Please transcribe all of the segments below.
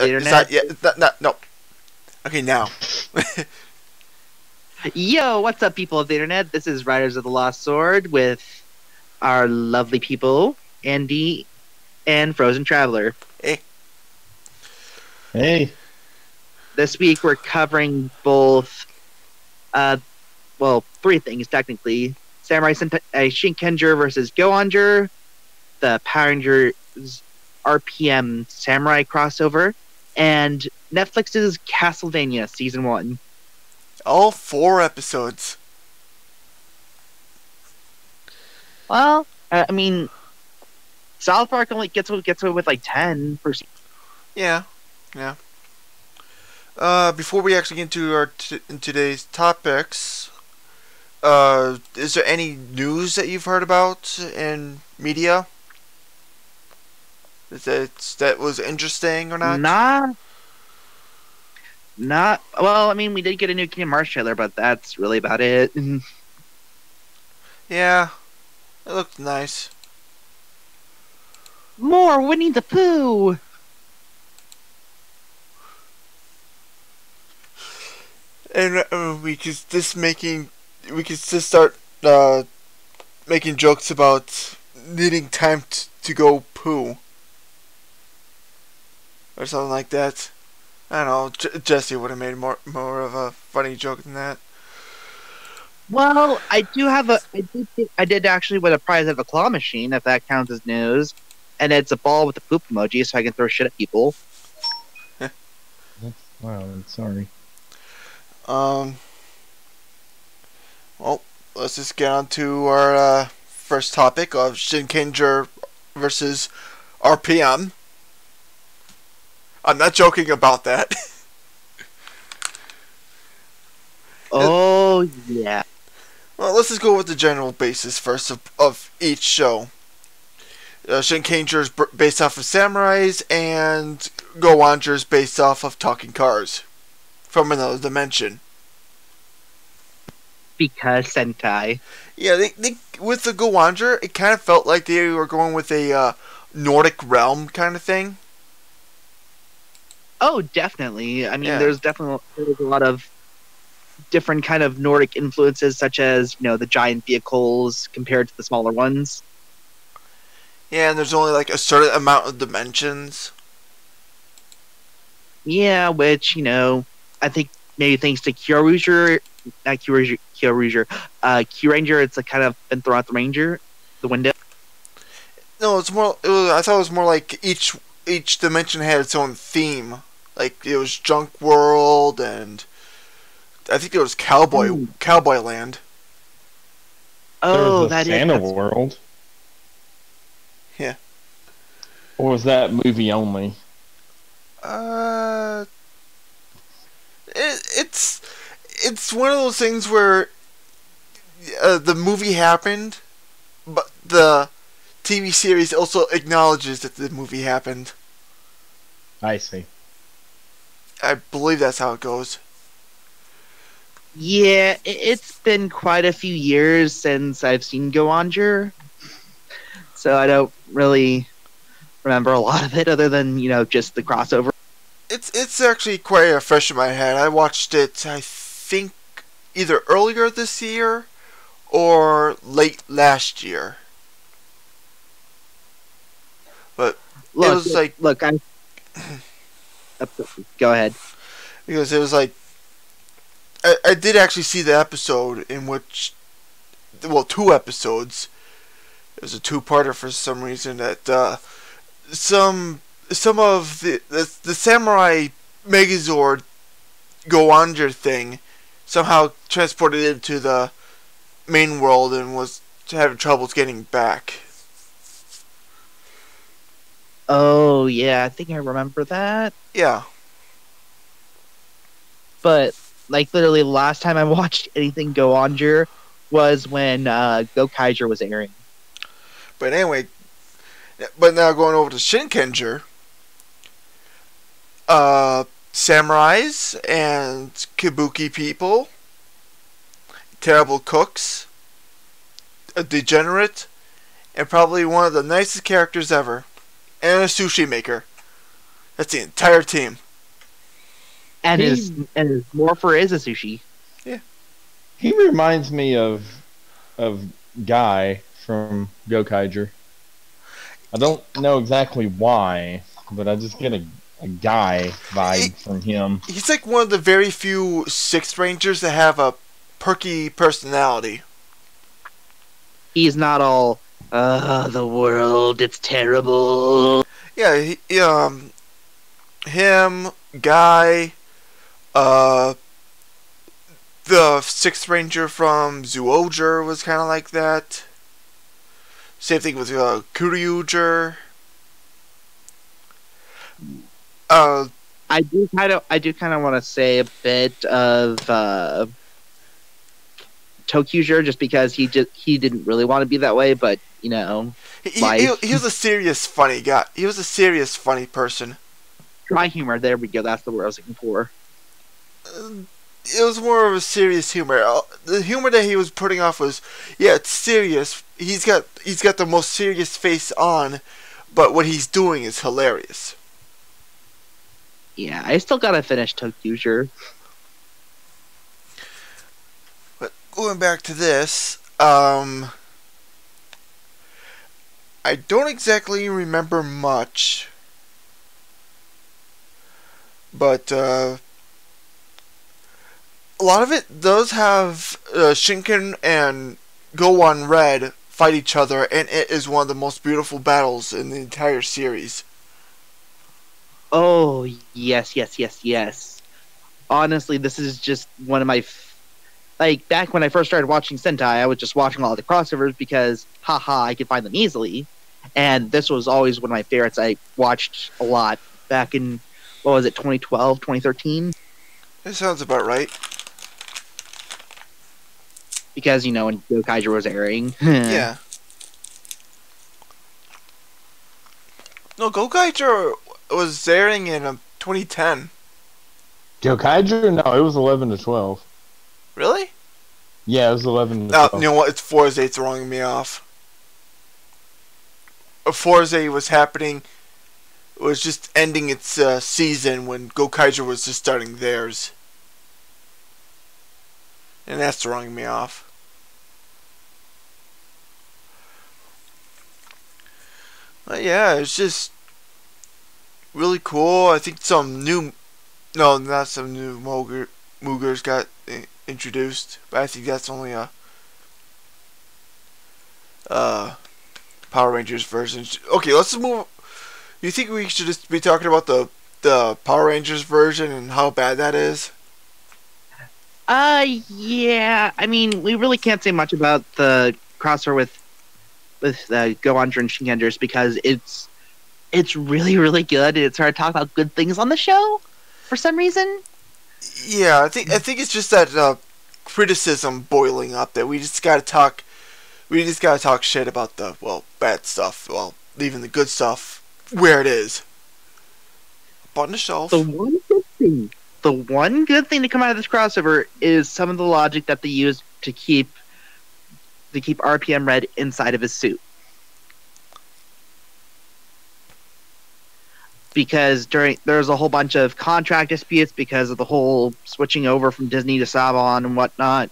of the internet. No. Okay, now. Yo, what's up, people of the internet? This is Riders of the Lost Sword with our lovely people, Andy and Frozen Traveler. Hey. Hey. This week we're covering both, three things technically: Samurai Shinkenger versus Go-Onger, the Power Rangers RPM Samurai crossover, and Netflix's Castlevania Season 1. All 4 episodes. Well, I mean, South Park only gets away with like 10 per season. Yeah. Before we actually get into today's topics, is there any news that you've heard about in media that was interesting or not? Not well. I mean, we did get a new Kingdom Hearts trailer, but that's really about it. Yeah, it looked nice. More Winnie the Pooh. And we could just start making jokes about needing time to go poo or something like that. I don't know. Jesse would have made more of a funny joke than that. Well, I did actually win a prize of a claw machine, if that counts as news, and it's a ball with a poop emoji, so I can throw shit at people. Wow, I'm sorry. Well, let's just get on to our first topic of Shinkenger versus RPM. I'm not joking about that. Oh, yeah. Well, let's just go with the general basis first of each show. Shinkenger is based off of samurais, and Go-Onger is based off of talking cars from another dimension. Because Sentai. Yeah, they with the Go-Onger, it kind of felt like they were going with a Nordic realm kind of thing. Oh, definitely. I mean, Yeah. there's a lot of different kind of Nordic influences, such as, the giant vehicles compared to the smaller ones. Yeah, and there's only like a certain amount of dimensions. Yeah, which, I think maybe thanks to Kyuranger, it's kind of been thrown out the window. No, I thought it was more like each dimension had its own theme. Like it was Junk World, and I think there was Cowboy Land. Oh, there was a Santa World. Yeah. Or was that movie only? It's one of those things where the movie happened, but the TV series also acknowledges that the movie happened. I see. I believe that's how it goes. Yeah, it's been quite a few years since I've seen Go-Onger, so I don't really remember a lot of it other than, just the crossover. It's actually quite fresh in my head. I watched it, I think, either earlier this year or late last year. But it was like... Look, go ahead. Because it was like... I did actually see the episode in which... Well, 2 episodes. It was a 2-parter for some reason that... Some of the Samurai Megazord Go-Onger thing somehow transported into the main world and was having troubles getting back. Oh, yeah, I think I remember that. Yeah. But, literally, the last time I watched anything Go-Onger was when Go-Kaiser was airing. But anyway, now going over to Shinkenger, samurais and kabuki people, terrible cooks, a degenerate, and probably one of the nicest characters ever, and a sushi maker. That's the entire team. And He- his morpher is a sushi. He reminds me of Guy from Gokaiger. I don't know exactly why, but I just get a Guy vibe from him. He's like one of the very few Sixth Rangers that have a perky personality. He's not all, the world, it's terrible. Yeah, him, Guy, the Sixth Ranger from Zoojer was kind of like that. Same thing with Kuryuger. I do kind of want to say a bit of Tokyuger, just because he didn't really want to be that way, but He life. was a serious, funny guy. He was a serious, funny person. Dry humor. There we go. That's the word I was looking for. It was more of a serious humor. The humor that he was putting off was, yeah, it's serious. He's got the most serious face on, but what he's doing is hilarious. Yeah, I still gotta finish Tokyuger. But going back to this, I don't exactly remember much, but a lot of it does have Shinken and Gohan Red fight each other, and it is one of the most beautiful battles in the entire series. Oh, yes. Honestly, this is just one of my... Like, back when I first started watching Sentai, I was just watching all the crossovers because, haha, I could find them easily. And this was always one of my favorites. I watched a lot back in, 2012, 2013? That sounds about right. Because, when Gokaiger was airing. Yeah. No, Gokaiger was airing in 2010. Gokaiger? No, it was 11 to 12. Really? Yeah, it was 11 to No, 12. you know what? It's Forza throwing me off. Forza was happening. It was just ending its season when Gokaiger was just starting theirs. And that's throwing me off. But yeah, it's just really cool. I think some new... No, not some new Moogers got introduced. But I think that's only a... Power Rangers version. Okay, let's move... You think we should just be talking about the Power Rangers version and how bad that is? Yeah. I mean, we really can't say much about the crossover with Gohan and Shinken because it's really, really good. It's hard to talk about good things on the show for some reason. Yeah, I think it's just that criticism boiling up that we just gotta talk shit about the bad stuff, leaving the good stuff where it is. Up on the shelf. The one good thing to come out of this crossover is some of the logic that they use to keep RPM Red inside of his suit. Because there's a whole bunch of contract disputes because of the whole switching over from Disney to Saban and whatnot.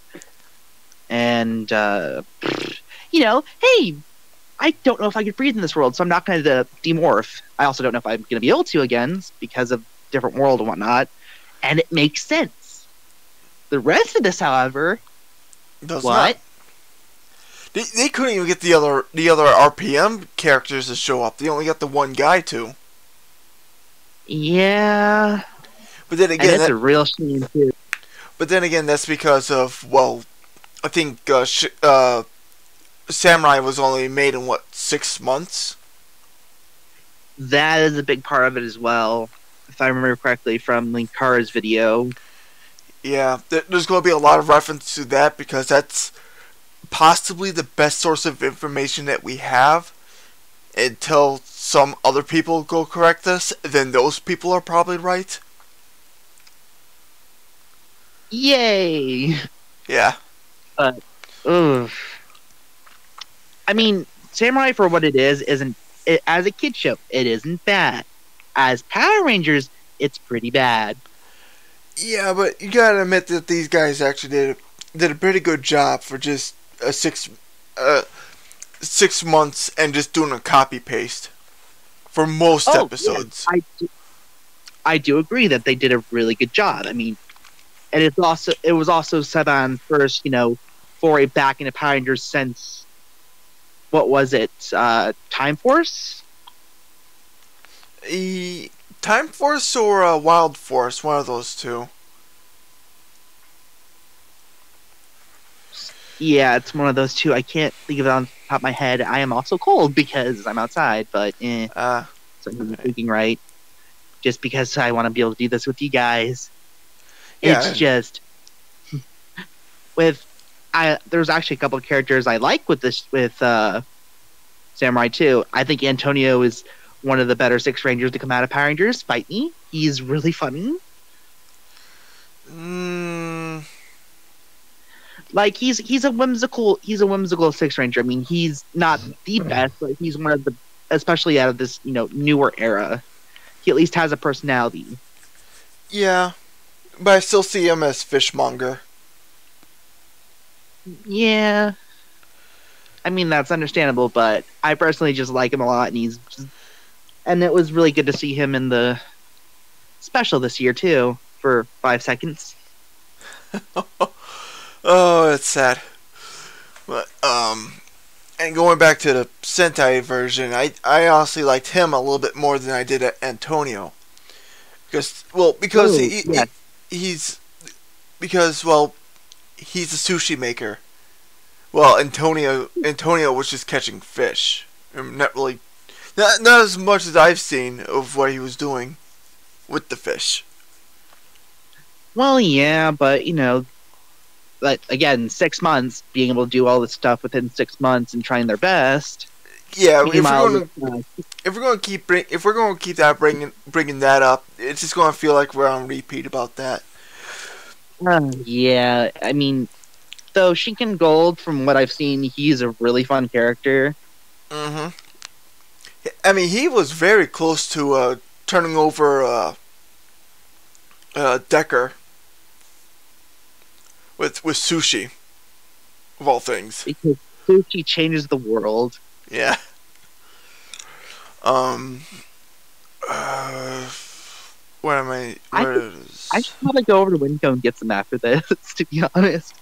And, hey, I don't know if I could breathe in this world, so I'm not going to demorph. I also don't know if I'm going to be able to again because of different world and whatnot. And it makes sense. The rest of this, however, Does what? Not. They couldn't even get the other RPM characters to show up. They only got the one guy to. Yeah. But then again, and it's a real shame too. But then again, that's because of I think Samurai was only made in 6 months. That is a big part of it as well, if I remember correctly from Linkara's video. Yeah, there's going to be a lot of reference to that because that's possibly the best source of information that we have. Until some other people go correct us, then those people are probably right. Yay! Yeah. But, ugh. I mean, Samurai for what it is, isn't... as a kid show, it isn't bad. as Power Rangers, it's pretty bad. Yeah, but you gotta admit that these guys actually did a pretty good job for just a 6 months and just doing a copy paste for most episodes. Yeah, I do agree that they did a really good job. I mean, and it was also set on first, foray back into Power Rangers since what was it? Time Force? Time Force or Wild Force, one of those two. Yeah, it's one of those two. I can't think of it on the top of my head. I am also cold because I'm outside, but so I'm thinking right. Just because I want to be able to do this with you guys. Yeah. It's just there's actually a couple of characters I like with Samurai 2. I think Antonio is one of the better Six Rangers to come out of Power Rangers. Fight me. He's really funny. Like he's a whimsical Six Ranger. I mean, he's not the best, but he's one of the, especially out of this newer era. He at least has a personality. Yeah, but I still see him as Fishmonger. Yeah, I mean that's understandable, but I personally just like him a lot, and it was really good to see him in the special this year too for 5 seconds. Oh, it's sad. But and going back to the Sentai version, I honestly liked him a little bit more than I did Antonio, because he's a sushi maker. Well, Antonio was just catching fish, not as much as I've seen of what he was doing with the fish. Well, yeah, but but again, 6 months, being able to do all this stuff within 6 months and trying their best. Yeah, if we're gonna keep that bringing that up, it's just gonna feel like we're on repeat about that. Yeah, I mean, though Shinken Gold, from what I've seen, he's a really fun character. I mean, he was very close to turning over Decker with sushi, of all things. Because sushi changes the world. Yeah. Where am I? I should probably go over to Winco and get some after this, to be honest.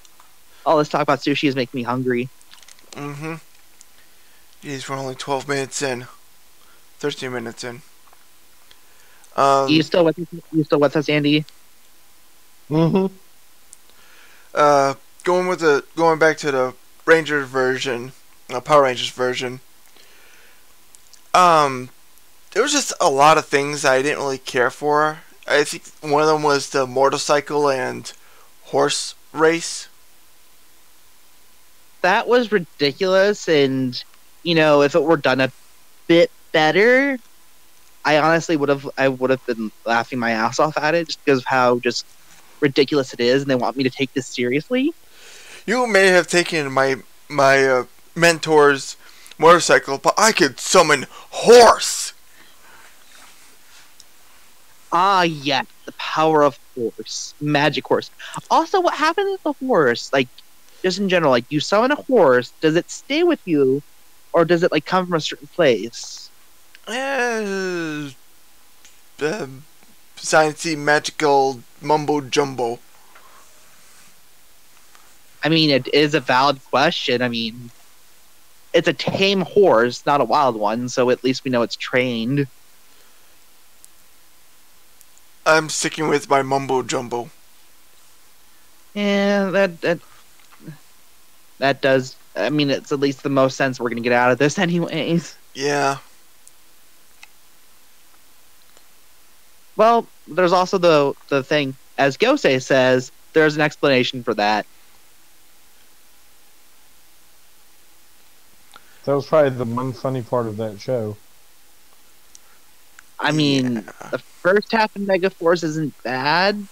All this talk about sushi is making me hungry. Jeez, we're only 12 minutes in. 13 minutes in. You still with us, Andy? Going back to the Rangers version, Power Rangers version. There was just a lot of things I didn't really care for. I think one of them was the motorcycle and horse race. That was ridiculous, and if it were done a bit better, I honestly would have been laughing my ass off at it just because of how just ridiculous it is, and they want me to take this seriously. You may have taken my mentor's motorcycle, but I could summon horse. Ah, yeah, the power of horse, magic horse. Also, what happened with the horse? Like, just in general, like you summon a horse, does it stay with you, or does it come from a certain place? Sciencey, magical mumbo jumbo. I mean, it is a valid question. I mean, it's a tame horse, not a wild one, so at least we know it's trained. I'm sticking with my mumbo jumbo. Yeah, that does. I mean, it's at least the most sense we're gonna get out of this, anyways. Yeah. Well, there's also the thing, as Gosei says, there's an explanation for that. That was probably the one funny part of that show. I mean, the first half of Megaforce isn't bad.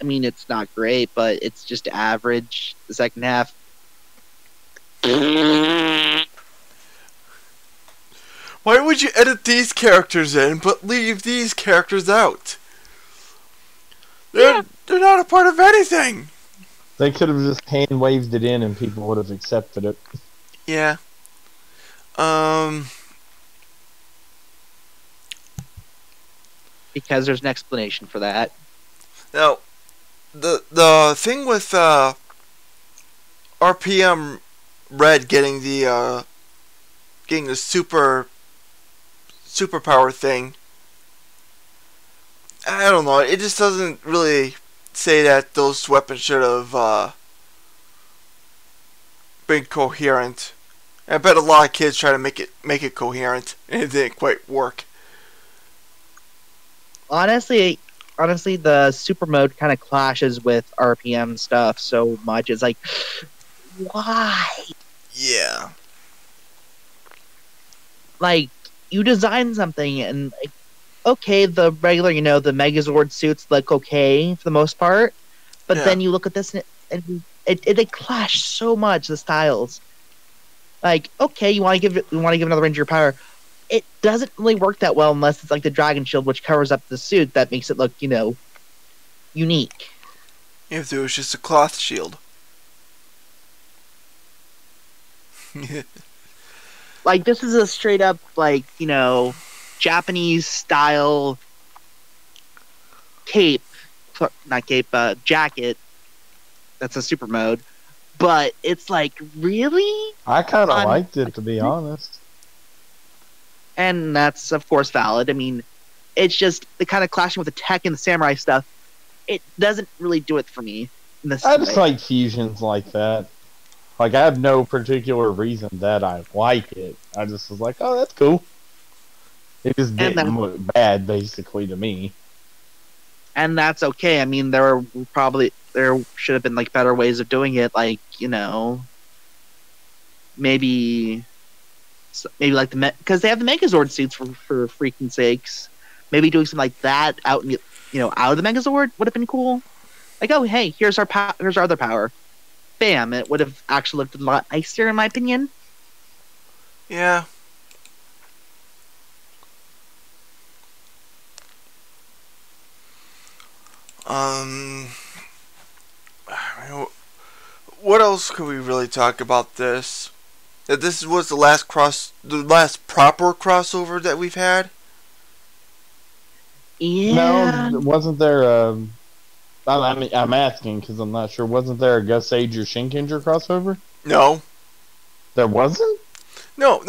I mean, it's not great, but it's just average. The second half. Why would you edit these characters in but leave these characters out? They're not a part of anything. They could have just hand waved it in and people would have accepted it. Yeah. Because there's an explanation for that. Now, the thing with RPM Red getting the superpower thing, I don't know. It just doesn't really say that those weapons should have been coherent. I bet a lot of kids try to make it coherent, and it didn't quite work. Honestly, the super mode kind of clashes with RPM stuff so much. It's like, why? Yeah. Like, you design something and, like, okay, the regular, the Megazord suits look okay for the most part, but then you look at this and it clashed so much, the styles. Like, okay, you want to give another Ranger power. It doesn't really work that well unless it's like the Dragon Shield, which covers up the suit that makes it look, unique. If it was just a cloth shield. Like, this is a straight up, like, Japanese style cape. Not cape, jacket. That's a super mode. But it's like, really? I kind of liked it, to be honest. And that's, of course, valid. I mean, it's just the kind of clashing with the tech and the samurai stuff. It doesn't really do it for me. I just like fusions like that. Like, I have no particular reason that I like it. I just was like, oh, that's cool. It just didn't look bad, basically, to me. And that's okay. I mean, there should have been, like, better ways of doing it. Like, maybe like because they have the Megazord suits for freaking sakes. Maybe doing something like that out of the Megazord would have been cool. Like, oh hey, here's our other power. Bam! It would have actually looked a lot nicer, in my opinion. Yeah. What else could we really talk about this? That this was the last proper crossover that we've had? Yeah. No, wasn't there I'm asking because I'm not sure. Wasn't there a Gus Ager Shinkenger crossover? No. There wasn't? No.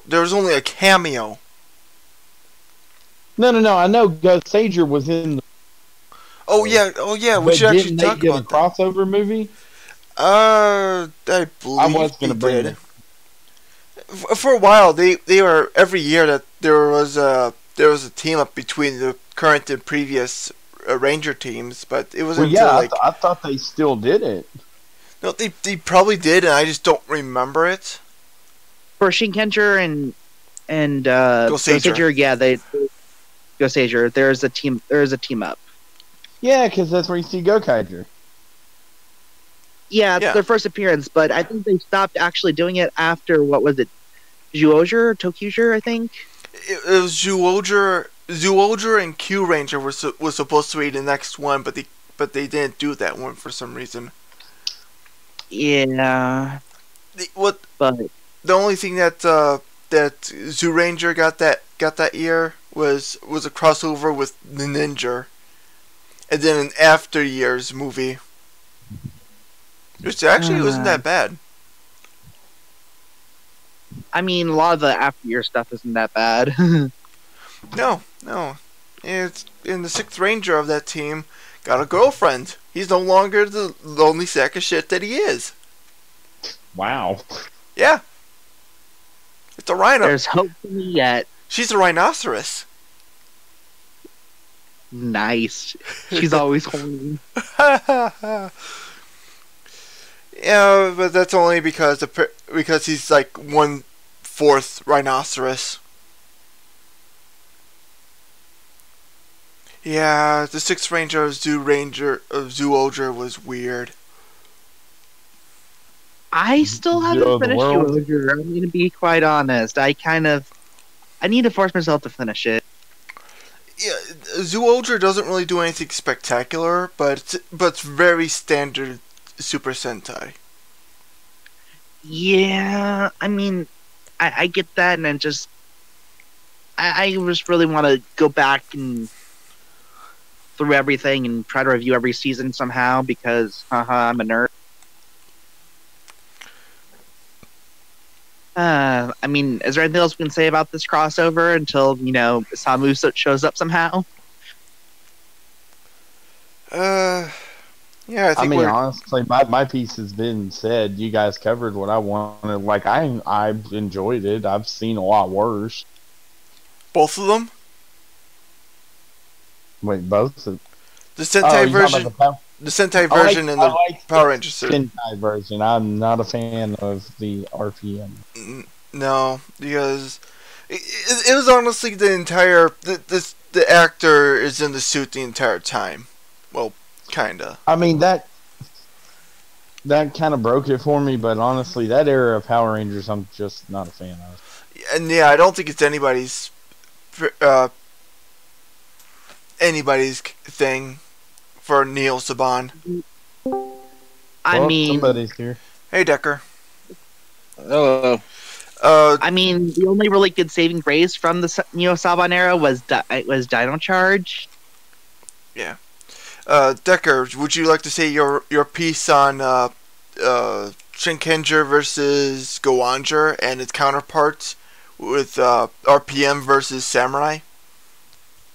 There was only a cameo. No. I know Gus Ager was in the... Oh yeah. We should actually talk about a crossover movie? I believe I was going to bring it. For a while, they were every year that there was a team up between the current and previous Ranger teams, but it wasn't I thought they still did it. No, they probably did, and I just don't remember it. For Shinkenger and Ghost Ager, yeah, Ghost Ager. There's a team up. Yeah, because that's where you see Gokaiger. Yeah, it's their first appearance, but I think they stopped actually doing it after, what was it, Zyuohger or Tokyuger, I think? It was Zyuohger and Q Ranger was supposed to be the next one, but they didn't do that one for some reason. Yeah. The only thing that Zyuranger got that year was a crossover with the Ninja, and then an After Years movie. Which actually wasn't that bad. I mean, a lot of the After Year stuff isn't that bad. No. It's in the 6th Ranger of that team got a girlfriend. He's no longer the lonely sack of shit that he is. Wow. Yeah. It's a rhino. There's hope for me yet. She's a rhinoceros. Nice. She's always horny. Yeah, but that's only because he's like 1/4 rhinoceros. Yeah, the 6th Ranger of Zyuohger was weird. I still haven't finished Zyuohger. I'm going to be quite honest. I kind of I need to force myself to finish it. Yeah, Zoolger doesn't really do anything spectacular, but it's very standard Super Sentai. Yeah, I mean, I get that, and I just really want to go back and through everything and try to review every season somehow because, I'm a nerd. I mean, is there anything else we can say about this crossover until, Samu shows up somehow? Yeah, I think honestly, my piece has been said. You guys covered what I wanted. Like, I enjoyed it. I've seen a lot worse. both of them. Wait, both? The Sentai version, the Sentai version, and the like Power Rangers. Sentai version. I'm not a fan of the RPM. No, because it was honestly the entire the actor is in the suit the entire time. Well, kinda. I mean that kind of broke it for me, but honestly, that era of Power Rangers, I'm just not a fan of. And yeah, I don't think it's anybody's thing for Neil Saban. I mean, somebody's here. Hey, Decker. Hello. I mean, the only really good saving grace from the Saban era was Dino Charge. Yeah. Decker, would you like to say your piece on Shinkenger versus Goanger and its counterparts with RPM versus Samurai?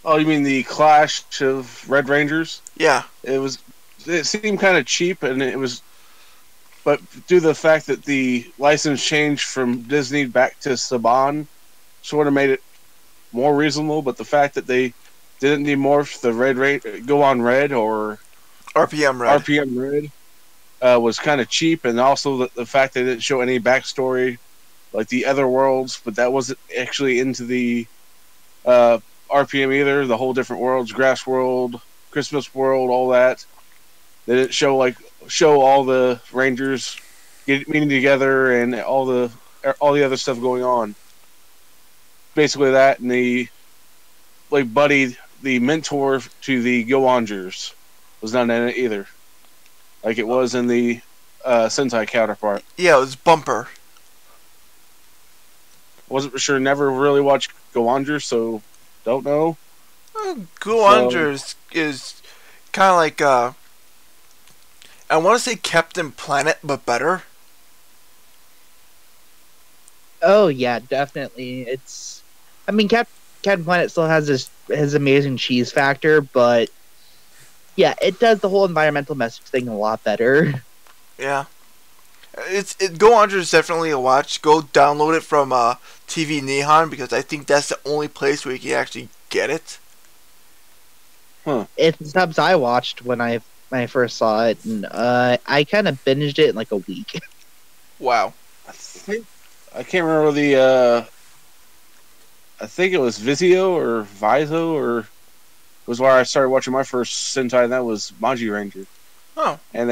Oh, you mean the clash of Red Rangers? Yeah. It seemed kind of cheap, and but due to the fact that the license changed from Disney back to Saban, sort of made it more reasonable. But the fact that they didn't demorph the Go on Red or RPM Red was kind of cheap, and also the fact they didn't show any backstory like the other worlds, but that wasn't actually into the RPM either. The whole different worlds, Grass World, Christmas World, all that. They didn't show all the Rangers meeting together and all the other stuff going on. Basically that, and Buddy, the mentor to the Go-Ongers, was not in it either. Like it was in the Sentai counterpart. Yeah, it was Bumper. Wasn't for sure. Never really watched Go-Ongers, so don't know. Go-Ongers is kind of like I want to say Captain Planet, but better. Oh yeah, definitely. I mean, Captain Planet still has his amazing cheese factor, but yeah, it does the whole environmental message thing a lot better. Yeah, Go-Ongers is definitely a watch. Go download it from TV Nihon because I think that's the only place where you can actually get it. Huh. It's the subs I watched when I first saw it, and I kind of binged it in like a week. Wow. I can't remember I think it was Viso or was where I started watching my first Sentai, and that was Maji Ranger. Oh. And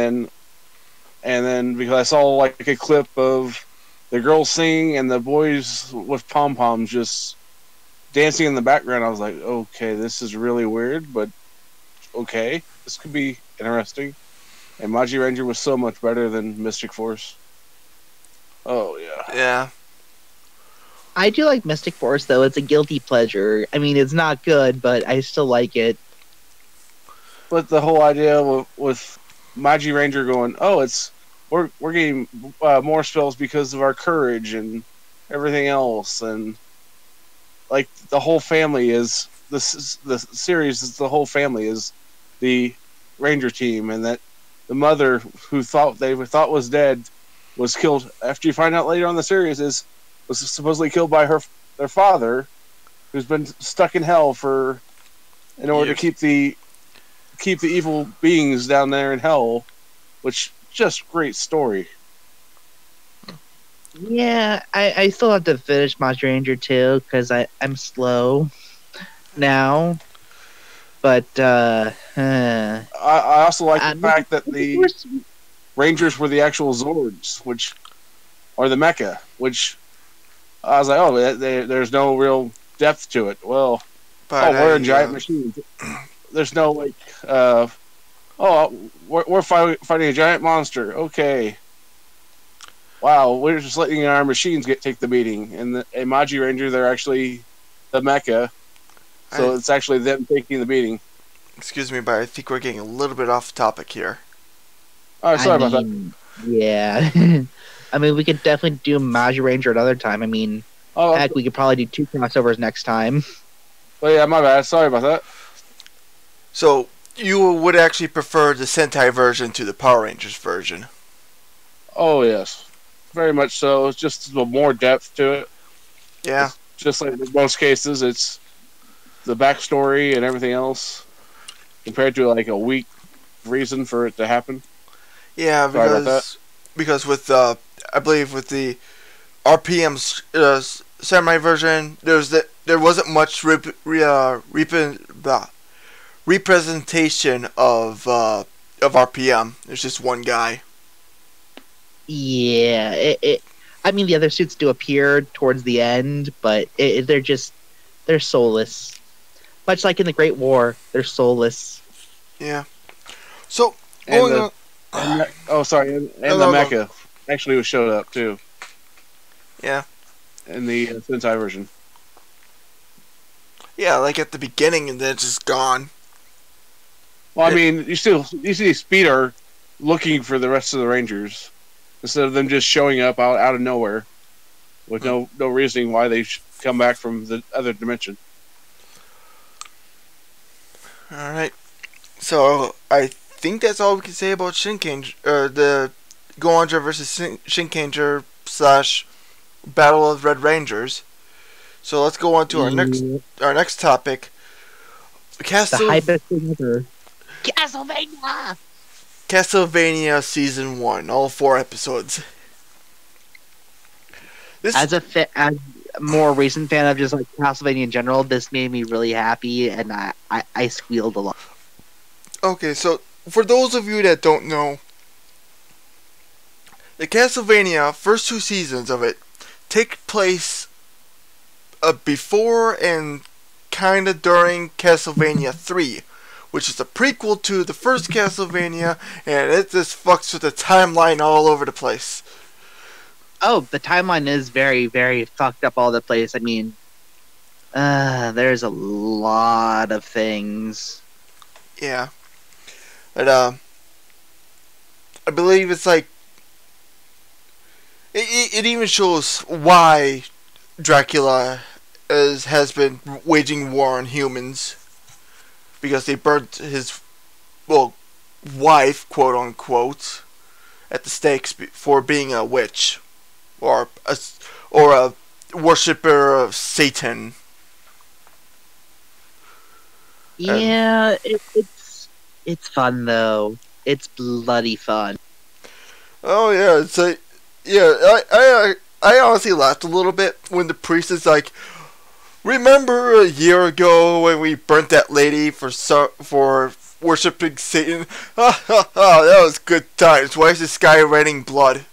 then because I saw like a clip of the girls singing and the boys with pom poms just dancing in the background, I was like, okay, this is really weird, but okay, this could be interesting. And Maji Ranger was so much better than Mystic Force. Oh yeah. Yeah. I do like Mystic Force though. It's a guilty pleasure. I mean, it's not good, but I still like it. But the whole idea with Maji Ranger going, oh, we're getting more spells because of our courage and everything else, and like the whole family is the series is the whole family is the Ranger team, and that the mother who they thought was dead was killed. After you find out later on in the series, was supposedly killed by their father, who's been stuck in hell in order to keep the evil beings down there in hell, which just great story. Yeah, I still have to finish Monster Ranger 2 because I'm slow now. But I also like the fact that the Rangers were the actual Zords, which are the mecha, which I was like, oh, there's no real depth to it. Well, But we're in giant machines. There's no like, we're fighting a giant monster. Okay. Wow, we're just letting our machines take the beating. And the Maji Ranger, they're actually the mecha, so it's actually them taking the beating. Excuse me, but I think we're getting a little bit off topic here. Oh, sorry about that. Yeah. I mean, we could definitely do Maji Ranger another time. I mean, heck, we could probably do 2 crossovers next time. Oh yeah, my bad. Sorry about that. So, you would actually prefer the Sentai version to the Power Rangers version? Oh yes, very much so. It's just more depth to it. Yeah. It's just like in most cases, it's the backstory and everything else compared to like a weak reason for it to happen. Yeah, because with I believe with the RPM Samurai version, there wasn't much representation of RPM. There's just one guy. Yeah, I mean, the other suits do appear towards the end, but they're soulless. Much like in the Great War, they're soulless. Yeah. So the mecha actually was showed up too. Yeah. In the Sentai version. Yeah, like at the beginning, and then it's just gone. Well, I mean, you see Speeder looking for the rest of the Rangers instead of them just showing up out of nowhere with no reasoning why they should come back from the other dimension. All right. So I think that's all we can say about the Goanja versus Shinkanger / Battle of Red Rangers. So let's go on to our next topic. The hypest thing ever. Castlevania Season 1, all 4 episodes. As a more recent fan of just like Castlevania in general, this made me really happy, and I squealed a lot. Okay, so for those of you that don't know, the Castlevania first 2 seasons of it take place before and kind of during Castlevania 3, which is a prequel to the first Castlevania, and it just fucks with the timeline all over the place. Oh, the timeline is very, very fucked up all over the place. I mean, there's a lot of things. Yeah. But, I believe it's like, it even shows why Dracula has been waging war on humans, because they burnt his wife, quote unquote, at the stakes for being a witch or a worshipper of Satan. Yeah, it's fun though. It's bloody fun. Oh yeah, it's like, yeah, I honestly laughed a little bit when the priest is like, remember a year ago when we burnt that lady for worshiping Satan? Ha ha ha, that was good times. Why is this guy raining blood?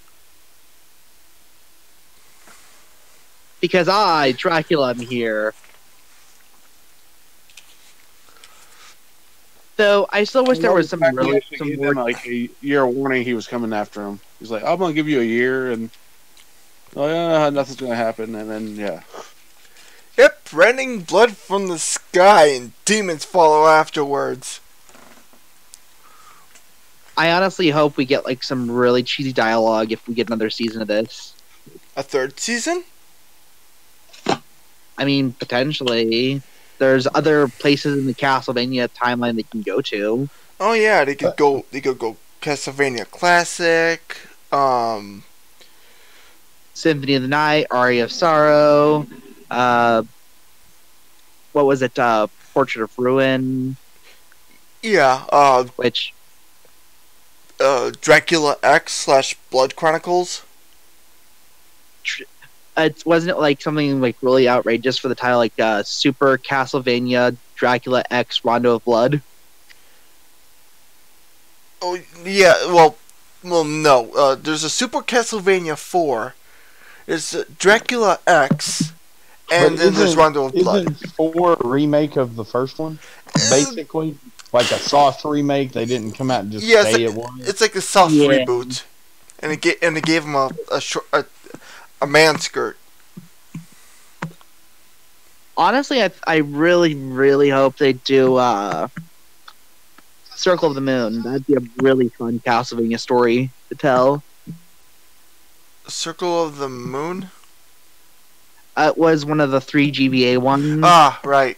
Because I, Dracula, am here. So I still wish there was some really more like a year warning. He was coming after him. He's like, "I'm gonna give you a year, and nothing's gonna happen." And then Yep, raining blood from the sky and demons follow afterwards. I honestly hope we get like some really cheesy dialogue if we get another season of this. A 3rd season? I mean, potentially. There's other places in the Castlevania timeline they can go to. Oh yeah, they could go Castlevania Classic, Symphony of the Night, Aria of Sorrow, what was it, Portrait of Ruin? Yeah, which Dracula X / Blood Chronicles. Wasn't it like something like really outrageous for the title, like Super Castlevania Dracula X Rondo of Blood? Oh yeah, well no. There's a Super Castlevania 4. There's Dracula X, and then there's Rondo of Blood. Isn't 4 a remake of the first one? Basically, like a soft remake. They didn't come out and just say it was. It's like a soft Yeah. reboot, and it gave him a man skirt. Honestly, I really, really hope they do Circle of the Moon. That'd be a really fun Castlevania story to tell. Circle of the Moon? It was one of the 3 GBA ones. Ah, right.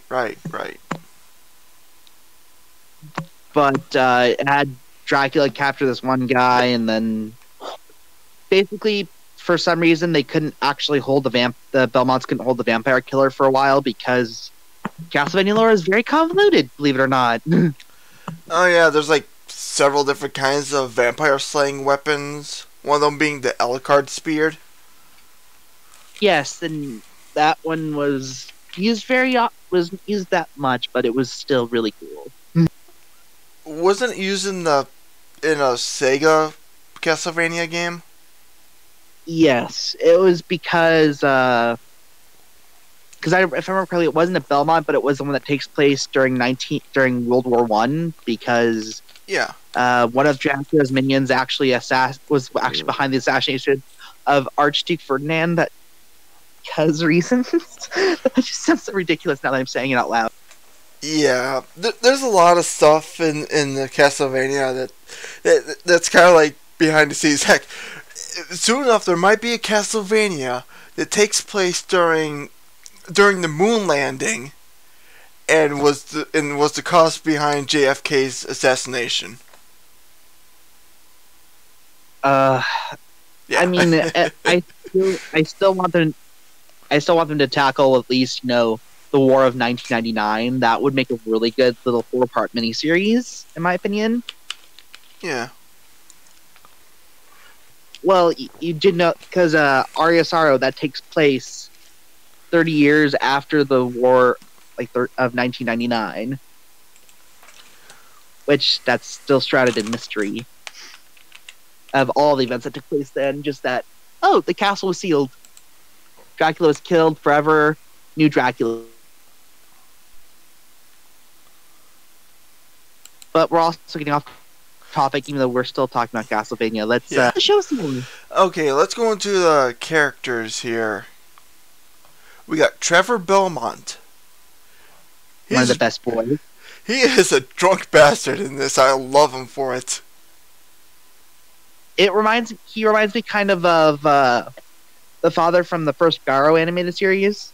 But it had Dracula capture this one guy, and then basically, for some reason, they couldn't actually hold the Belmonts couldn't hold the vampire killer for a while because Castlevania lore is very convoluted, believe it or not. Oh yeah, there's like several different kinds of vampire slaying weapons. One of them being the Alucard spear. Yes, and that one was used wasn't used that much, but it was still really cool. Wasn't it used in a Sega Castlevania game? Yes, it was because if I remember correctly, it wasn't a Belmont, but it was the one that takes place during World War One. Because one of Dracula's minions was actually behind the assassination of Archduke Ferdinand. Because reasons, that just sounds so ridiculous now that I'm saying it out loud. Yeah, there's a lot of stuff in the Castlevania that's kind of like behind the scenes. Heck, soon enough there might be a Castlevania that takes place during the moon landing, and was the cause behind JFK's assassination. Yeah. I mean, I still want them to tackle at least the War of 1999. That would make a really good little 4-part miniseries, in my opinion. Yeah. Well, you did know, because Arya Sorrow, that takes place 30 years after the war of 1999. Which, that's still shrouded in mystery. Of all the events that took place then, just that, the castle was sealed. Dracula was killed forever. New Dracula. But we're also getting off topic, even though we're still talking about Castlevania. Let's show some. Okay, let's go into the characters here. We got Trevor Belmont. One of the best boys. He is a drunk bastard in this. I love him for it. He reminds me kind of the father from the first Garo animated series.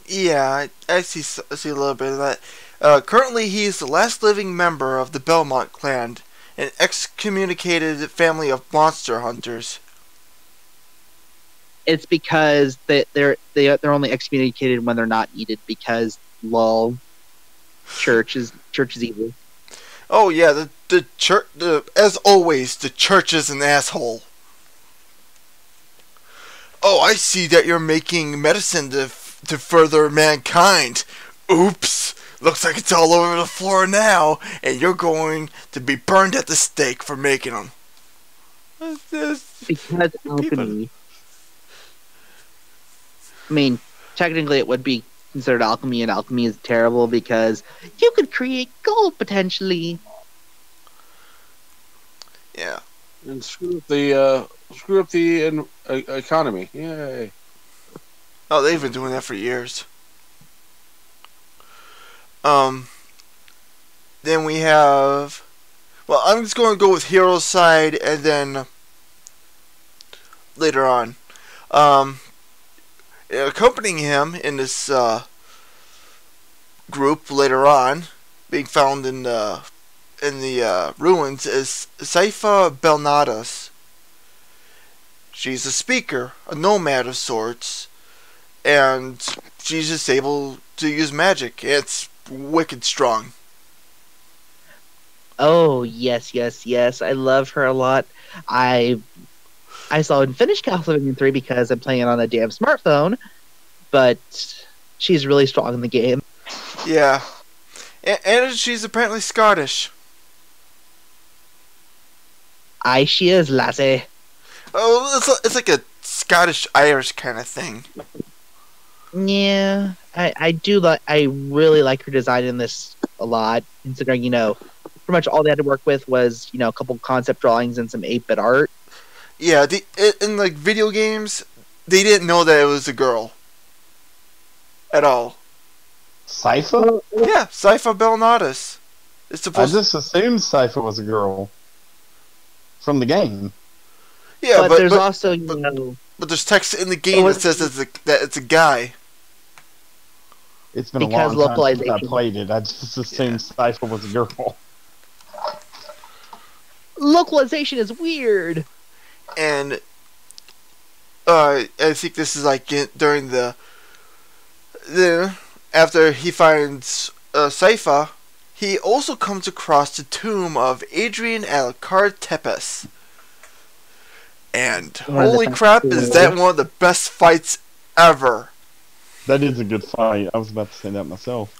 Yeah, I see a little bit of that. Currently, he is the last living member of the Belmont clan, an excommunicated family of monster hunters. It's because they're only excommunicated when they're not needed because church is evil. Oh yeah, the church. As always, the church is an asshole. Oh, I see that you're making medicine to further mankind. Oops. Looks like it's all over the floor now, and you're going to be burned at the stake for making them. Because alchemy. I mean, technically it would be considered alchemy, and alchemy is terrible because you could create gold potentially. Yeah. And screw up the economy. Yay. Oh, they've been doing that for years. Then we have... Well, I'm just going to go with Hero's side, and then... later on. Accompanying him in this group later on, being found in the ruins, is Saifa Belnadas. She's a speaker, a nomad of sorts, and she's just able to use magic. It's wicked strong. Oh, yes. I love her a lot. I saw and finished Castlevania 3 because I'm playing it on a damn smartphone, but she's really strong in the game. Yeah. And she's apparently Scottish. Aye, she is, lassie. Oh, it's like a Scottish-Irish kind of thing. Yeah, I do like. I really like her design in this a lot. Considering pretty much all they had to work with was a couple concept drawings and some 8-bit art. Yeah, in like video games, they didn't know that it was a girl at all. Sypha? Yeah, Sypha Belnatus. It's I supposed. just assumed Sypha was a girl from the game. Yeah, but there's but also but there's text in the game that says that it's a guy. It's been a because long time since I localization. played it. I just assumed Sypha was a girl. Localization is weird. And I think this is like during the after he finds Sypha, he also comes across the tomb of Adrian Alucard Tepes. And holy crap, is that one of the best fights ever. That is a good fight. I was about to say that myself.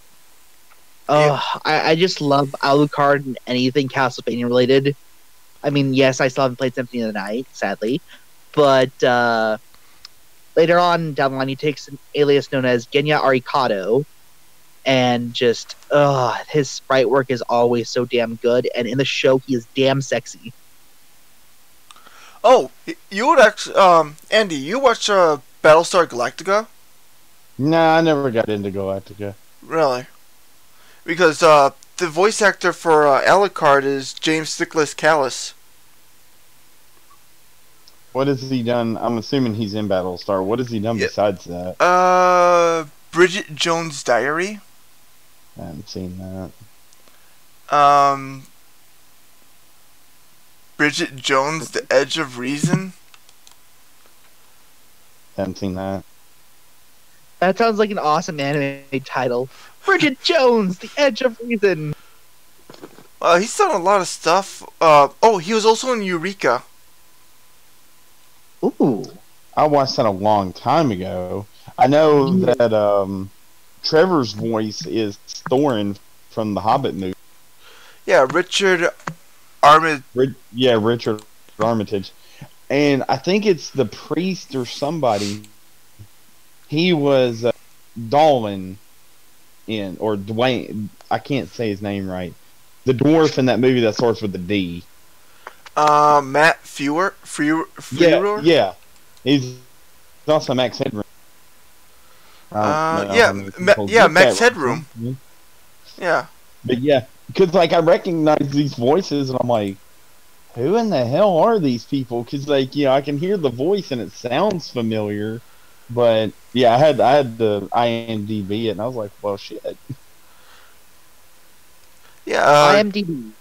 Oh, I just love Alucard and anything Castlevania related. I mean, yes, I still haven't played Symphony of the Night, sadly. But later on down the line, he takes an alias known as Genya Arikado. And just, his sprite work is always so damn good. And in the show, he is damn sexy. Oh, you would actually, Andy, you watch Battlestar Galactica? Nah, I never got into Galactica. Really? Because the voice actor for Alucard is James Nicholas Callis. What has he done? I'm assuming he's in Battlestar. What has he done besides that? Bridget Jones' Diary. I haven't seen that. Bridget Jones, The Edge of Reason. Haven't seen that. That sounds like an awesome anime title. Bridget Jones, The Edge of Reason. He's done a lot of stuff. He was also in Eureka. Ooh. I watched that a long time ago. I know that Trevor's voice is Thorin from the Hobbit movie. Yeah, Richard Armitage. Richard Armitage. And I think it's the priest or somebody. He was Dolan or Dwayne. I can't say his name right. The dwarf in that movie that starts with the D. Matt Frewer? Yeah. He's also Max Headroom. Max Headroom. Yeah. Yeah. But yeah, because I recognize these voices and I'm like, who in the hell are these people? Because I can hear the voice and it sounds familiar. But yeah, I had to IMDb it and I was like, well, shit. Yeah. IMDb.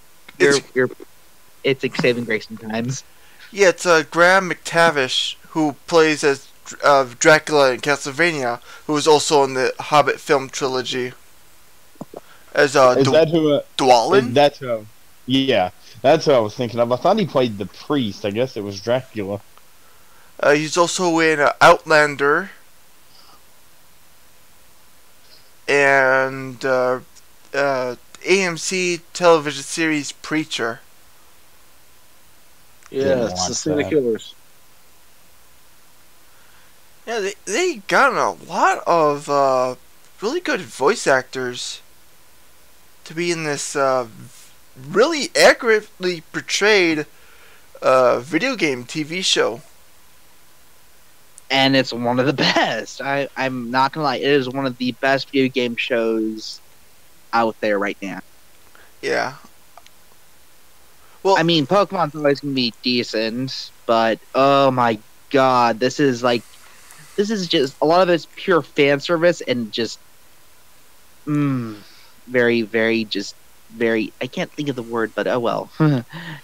It's a saving grace sometimes. Yeah, it's Graham McTavish who plays as Dracula in Castlevania, who is also in the Hobbit film trilogy. As Is that who? Dwalin? That's who. Yeah, that's who I was thinking of. I thought he played the priest. I guess it was Dracula. He's also in Outlander and AMC television series Preacher. Yeah, it's the City Killers. Yeah, they got a lot of really good voice actors to be in this really accurately portrayed video game TV show. And it's one of the best. I'm not gonna lie, it is one of the best video game shows out there right now. Yeah. Well, I mean, Pokemon's always gonna be decent, but oh my god, this is just a lot of it's pure fan service and just very, very, just very. I can't think of the word, but oh well,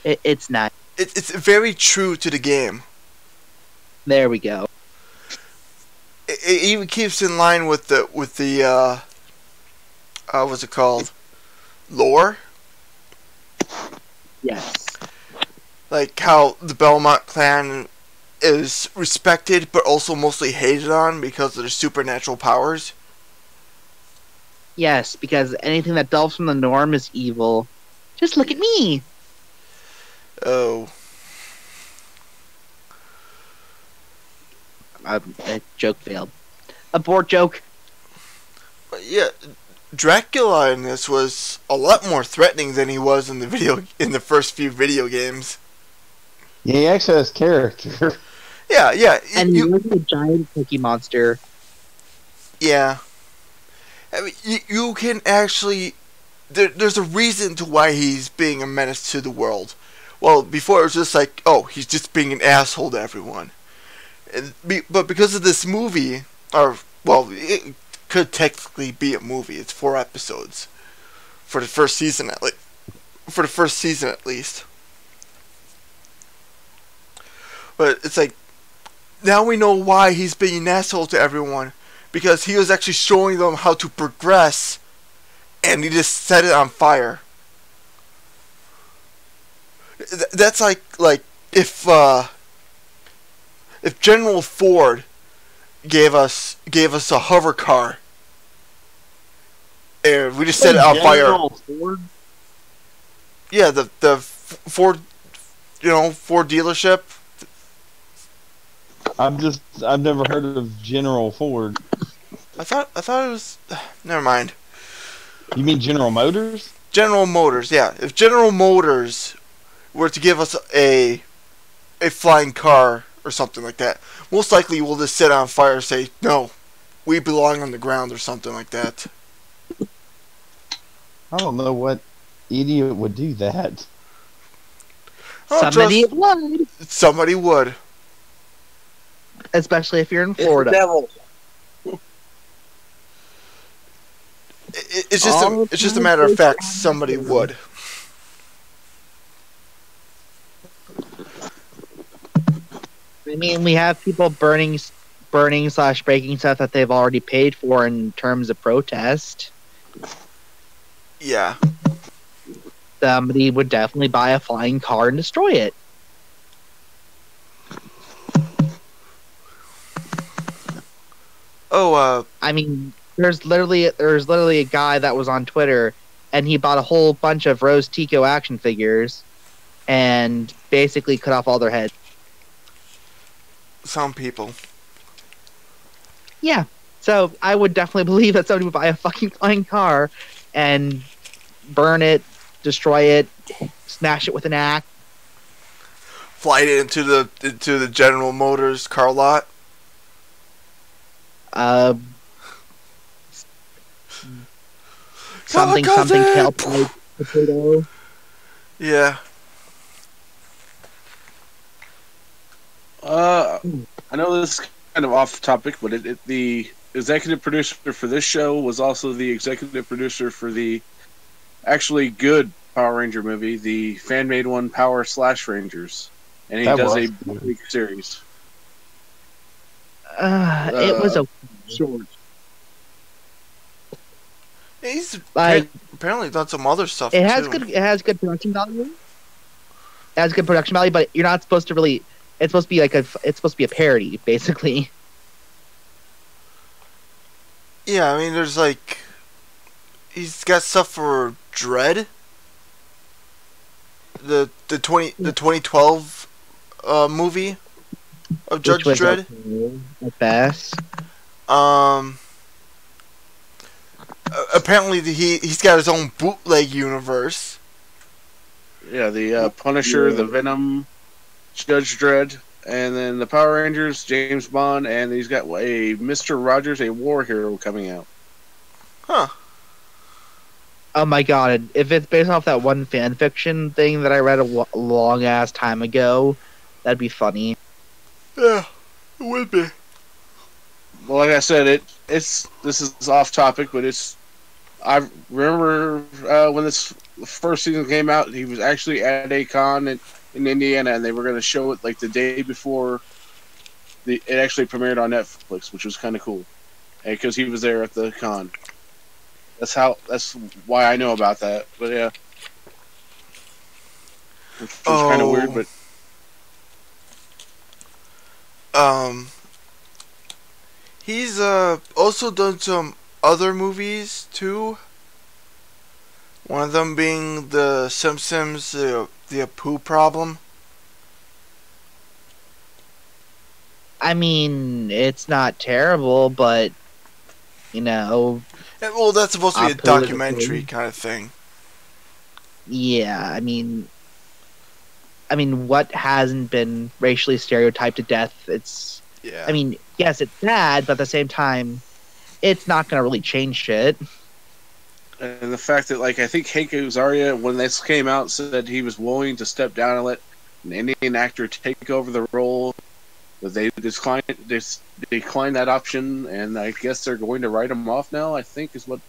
it's not. It's very true to the game. There we go. It even keeps in line with the what's it called? Lore? Yes. Like how the Belmont clan is respected but also mostly hated on because of their supernatural powers. Yes, because anything that delves from the norm is evil. Just look at me. Oh. That joke failed. Abort joke. But yeah, Dracula in this was a lot more threatening than he was in the first few video games. Yeah, he actually has character. Yeah. And he wasn't a giant cookie monster. Yeah. I mean, you can actually... There's a reason to why he's being a menace to the world. Well, before it was just like, oh, he's just being an asshole to everyone. But because of this movie, it could technically be a movie. It's 4 episodes for the first season at least. But it's like, now we know why he's being an asshole to everyone, because he was actually showing them how to progress, and he just set it on fire. That's like if General Ford gave us a hover car, and we just set it on General fire. Ford? Yeah, the Ford, Ford dealership. I've never heard of General Ford. I thought it was. Never mind. You mean General Motors? General Motors. Yeah, if General Motors were to give us a flying car or something like that, most likely we'll just set it on fire and say, no, we belong on the ground or something like that. I don't know what idiot would do that. Somebody would. Especially if you're in Florida. It's the devil. It's just a matter of fact, somebody would. I mean, we have people burning / breaking stuff that they've already paid for in terms of protest. Yeah. Somebody would definitely buy a flying car and destroy it. Oh, I mean, there's literally a guy that was on Twitter, and he bought a whole bunch of Rose Tico action figures, and basically cut off all their heads. some people. Yeah, so I would definitely believe that somebody would buy a fucking flying car, and burn it, destroy it, smash it with an axe. Fly it into the General Motors car lot. Something help potato. Yeah. I know this is kind of off topic, but the executive producer for this show was also the executive producer for the actually good Power Ranger movie, the fan-made one, Power / Rangers, and he does a big series. It was a short. He's like apparently done some other stuff. it has too. good. It has good production value. It has good production value, but you're not supposed to really. It's supposed to be it's supposed to be a parody, basically. Yeah, I mean, there's he's got stuff for Dredd. The 2012 movie of Judge Dredd. Okay, at best. Apparently he's got his own bootleg universe. Yeah, the Punisher, the Venom, Judge Dredd, and then the Power Rangers, James Bond, and he's got a Mr. Rogers, a war hero, coming out. Huh. Oh my god! If it's based off that one fan fiction thing that I read a long ass time ago, that'd be funny. Yeah, it would be. Well, like I said, this is off topic, but I remember when this first season came out, he was actually at a con in Indiana, and they were going to show it the day before it actually premiered on Netflix, which was kind of cool, because he was there at the con. That's why I know about that. But yeah, which was kind of weird, but. He's also done some other movies too. One of them being The Simpsons, the Apu Problem. I mean, it's not terrible, but you know, Well, that's supposed to be a documentary politically. kind of thing. Yeah, I mean, what hasn't been racially stereotyped to death? I Yeah. mean, yes, it's sad, but at the same time, it's not going to really change shit. And the fact that, like, I think Hank Azaria, when this came out, said he was willing to step down and let an Indian actor take over the role, but they declined that option, and I guess they're going to write him off now. I think is what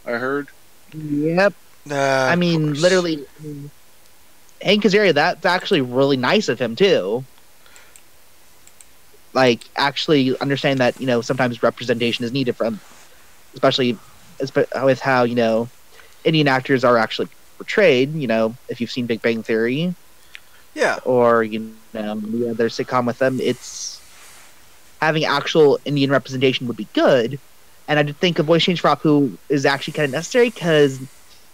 I heard. Yep. I Of mean, course. literally, Hank Azaria, that's actually really nice of him too. Like, actually understand that sometimes representation is needed from, especially with how Indian actors are actually portrayed. If you've seen Big Bang Theory Yeah. or the other sitcom with them, it's having actual Indian representation would be good. And I did think a voice change for Apu is actually kind of necessary because,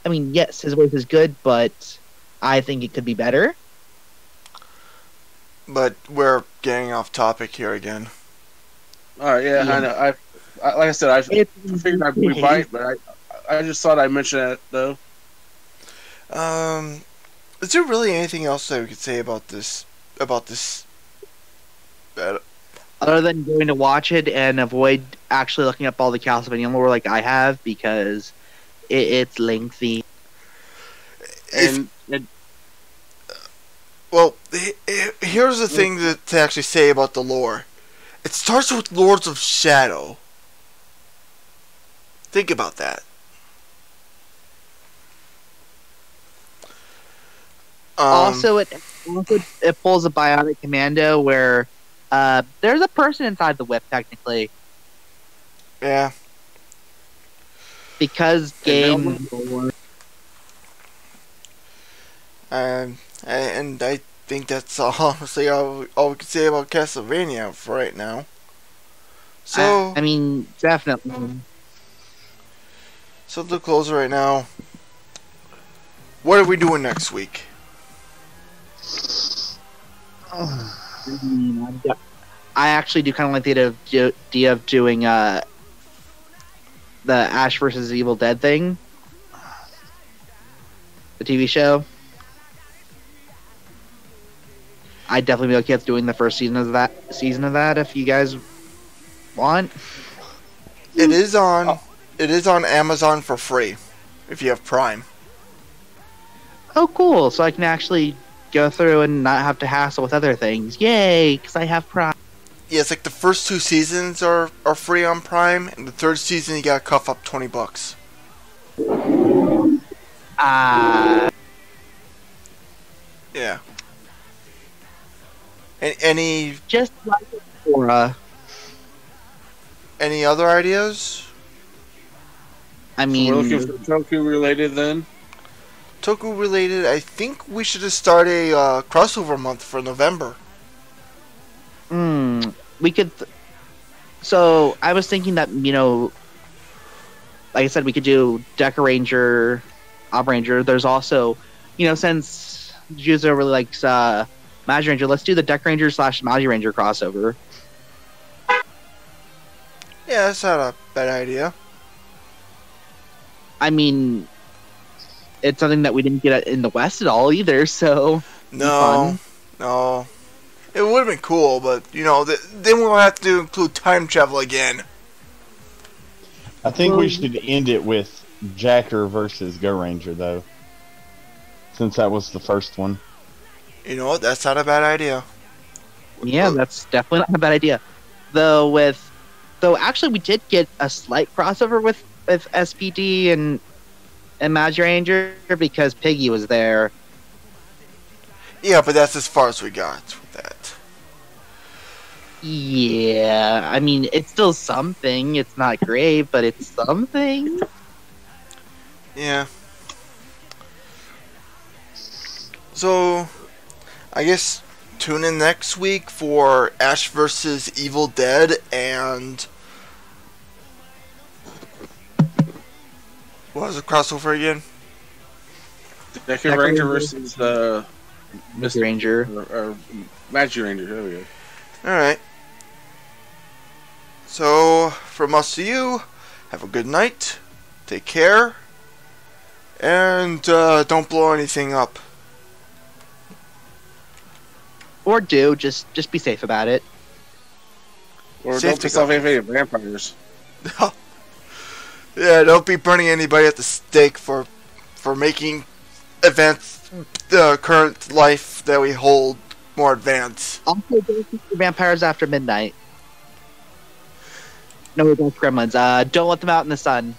I mean, yes, his voice is good, but I think it could be better. But we're getting off topic here again. All right, yeah, Yeah. I know. I like I said, I It's figured we might, but I just thought I'd mention it though. Is there really anything else that we could say about this? Other than going to watch it and avoid actually looking up all the Castlevania lore like I have because it's lengthy. And Well, here's the thing to actually say about the lore. It starts with Lords of Shadow. Think about that. Also, it pulls a Bionic Commando where there's a person inside the whip technically Yeah. because game. And I think that's honestly all we can say about Castlevania for right now. So, I mean, definitely. so to close right now, what are we doing next week? I actually do kind of like the idea of doing the Ash versus Evil Dead thing, the TV show. I'd definitely be okay with doing the first season of that if you guys want. It is on Amazon for free if you have Prime. Oh, cool! So I can actually go through and not have to hassle with other things. Yay! Because I have Prime. Yeah, it's like the first 2 seasons are free on Prime, and the 3rd season you gotta cuff up $20. Yeah. Any Just like Aura. any other ideas? I so mean, we're looking for Toku related then. Toku related, I think we should just start a crossover month for November. we could. So I was thinking that like I said, we could do Deca Ranger, Ob Ranger. There's also, since Juzo really likes Magi Ranger, let's do the Deca Ranger / Magi Ranger crossover. Yeah, that's not a bad idea. I mean, it's something that we didn't get in the West at all either. So No, no. It would have been cool, but, then we'll have to include time travel again. I think we should end it with Jacker versus Go Ranger, though. Since that was the first one. You know what? That's not a bad idea. yeah, that's definitely not a bad idea. Though actually we did get a slight crossover with SPD and Magi Ranger because Piggy was there. Yeah, but that's as far as we got with that. Yeah, I mean, it's still something. It's not great, but it's something. Yeah. So, I guess tune in next week for Ash vs. Evil Dead and... What was the crossover again? Deca Ranger versus Mr. Ranger. or Magi Ranger. There we go. Alright. So, from us to you, Have a good night. Take care. And don't blow anything up. Or do just be safe about it. Or Safe don't to piss off go. any vampires. Yeah, don't be burning anybody at the stake for making events, the current life that we hold, more advanced. Also, don't shoot the vampires after midnight. No, don't gremlins. Don't let them out in the sun.